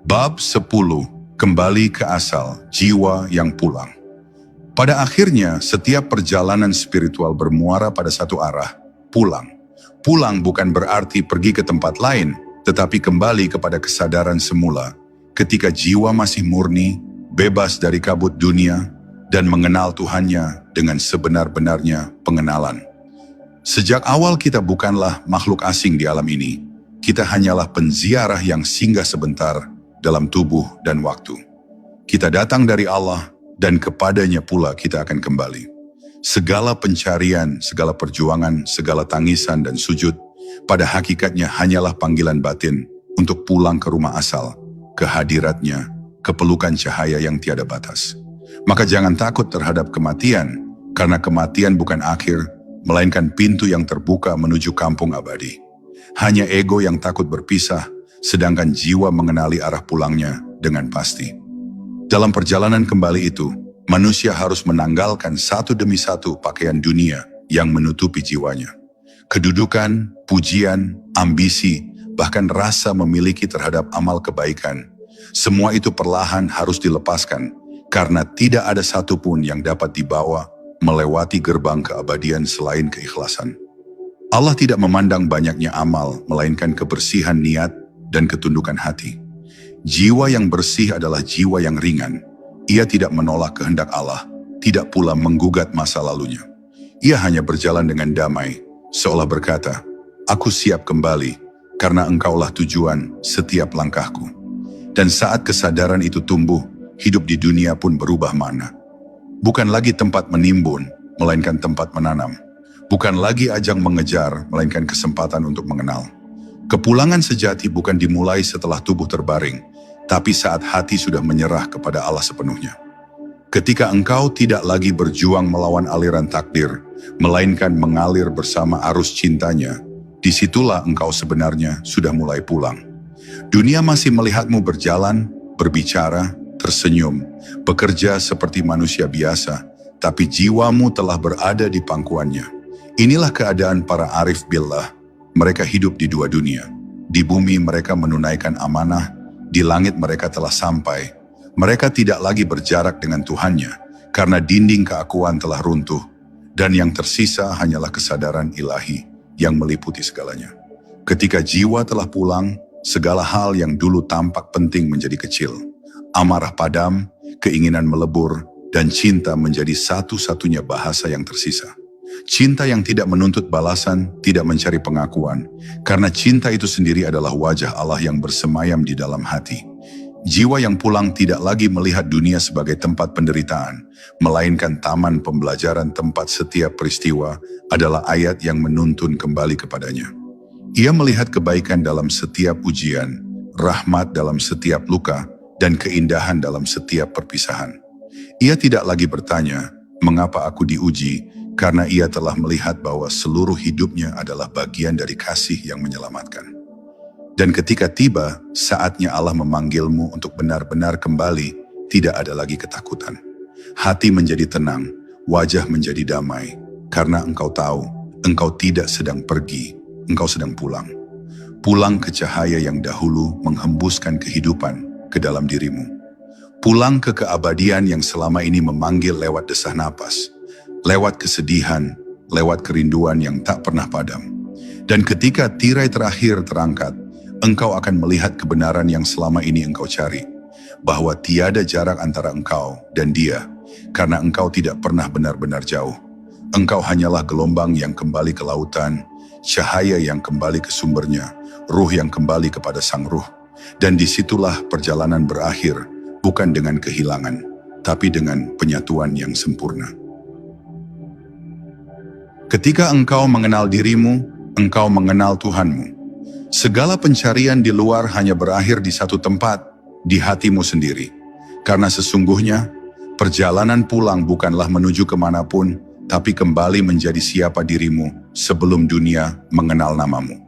Bab 10. Kembali ke asal, jiwa yang pulang. Pada akhirnya, setiap perjalanan spiritual bermuara pada satu arah, pulang. Pulang bukan berarti pergi ke tempat lain, tetapi kembali kepada kesadaran semula, ketika jiwa masih murni, bebas dari kabut dunia, dan mengenal Tuhannya dengan sebenar-benarnya pengenalan. Sejak awal kita bukanlah makhluk asing di alam ini, kita hanyalah penziarah yang singgah sebentar dalam tubuh dan waktu. Kita datang dari Allah dan kepadanya pula kita akan kembali. Segala pencarian, segala perjuangan, segala tangisan dan sujud pada hakikatnya hanyalah panggilan batin untuk pulang ke rumah asal, ke hadiratnya, ke pelukan cahaya yang tiada batas. Maka jangan takut terhadap kematian, karena kematian bukan akhir, melainkan pintu yang terbuka menuju kampung abadi. Hanya ego yang takut berpisah, sedangkan jiwa mengenali arah pulangnya dengan pasti. Dalam perjalanan kembali itu, manusia harus menanggalkan satu demi satu pakaian dunia yang menutupi jiwanya. Kedudukan, pujian, ambisi, bahkan rasa memiliki terhadap amal kebaikan. Semua itu perlahan harus dilepaskan, karena tidak ada satupun yang dapat dibawa melewati gerbang keabadian selain keikhlasan. Allah tidak memandang banyaknya amal, melainkan kebersihan niat dan ketundukan hati. Jiwa yang bersih adalah jiwa yang ringan. Ia tidak menolak kehendak Allah, tidak pula menggugat masa lalunya. Ia hanya berjalan dengan damai, seolah berkata, "Aku siap kembali, karena Engkaulah tujuan setiap langkahku." Dan saat kesadaran itu tumbuh, hidup di dunia pun berubah makna. Bukan lagi tempat menimbun, melainkan tempat menanam. Bukan lagi ajang mengejar, melainkan kesempatan untuk mengenal. Kepulangan sejati bukan dimulai setelah tubuh terbaring, tapi saat hati sudah menyerah kepada Allah sepenuhnya. Ketika engkau tidak lagi berjuang melawan aliran takdir, melainkan mengalir bersama arus cintanya, disitulah engkau sebenarnya sudah mulai pulang. Dunia masih melihatmu berjalan, berbicara, tersenyum, bekerja seperti manusia biasa, tapi jiwamu telah berada di pangkuannya. Inilah keadaan para arif billah. Mereka hidup di dua dunia. Di bumi mereka menunaikan amanah, di langit mereka telah sampai. Mereka tidak lagi berjarak dengan Tuhannya, karena dinding keakuan telah runtuh, dan yang tersisa hanyalah kesadaran ilahi yang meliputi segalanya. Ketika jiwa telah pulang, segala hal yang dulu tampak penting menjadi kecil. Amarah padam, keinginan melebur, dan cinta menjadi satu-satunya bahasa yang tersisa. Cinta yang tidak menuntut balasan, tidak mencari pengakuan, karena cinta itu sendiri adalah wajah Allah yang bersemayam di dalam hati. Jiwa yang pulang tidak lagi melihat dunia sebagai tempat penderitaan, melainkan taman pembelajaran tempat setiap peristiwa adalah ayat yang menuntun kembali kepadanya. Ia melihat kebaikan dalam setiap ujian, rahmat dalam setiap luka, dan keindahan dalam setiap perpisahan. Ia tidak lagi bertanya, "Mengapa aku diuji?" Karena ia telah melihat bahwa seluruh hidupnya adalah bagian dari kasih yang menyelamatkan. Dan ketika tiba, saatnya Allah memanggilmu untuk benar-benar kembali, tidak ada lagi ketakutan. Hati menjadi tenang, wajah menjadi damai, karena engkau tahu, engkau tidak sedang pergi, engkau sedang pulang. Pulang ke cahaya yang dahulu menghembuskan kehidupan ke dalam dirimu. Pulang ke keabadian yang selama ini memanggil lewat desah napas, lewat kesedihan, lewat kerinduan yang tak pernah padam. Dan ketika tirai terakhir terangkat, engkau akan melihat kebenaran yang selama ini engkau cari, bahwa tiada jarak antara engkau dan Dia, karena engkau tidak pernah benar-benar jauh. Engkau hanyalah gelombang yang kembali ke lautan, cahaya yang kembali ke sumbernya, ruh yang kembali kepada sang ruh. Dan disitulah perjalanan berakhir, bukan dengan kehilangan, tapi dengan penyatuan yang sempurna. Ketika engkau mengenal dirimu, engkau mengenal Tuhanmu. Segala pencarian di luar hanya berakhir di satu tempat, di hatimu sendiri. Karena sesungguhnya, perjalanan pulang bukanlah menuju kemanapun, tapi kembali menjadi siapa dirimu sebelum dunia mengenal namamu.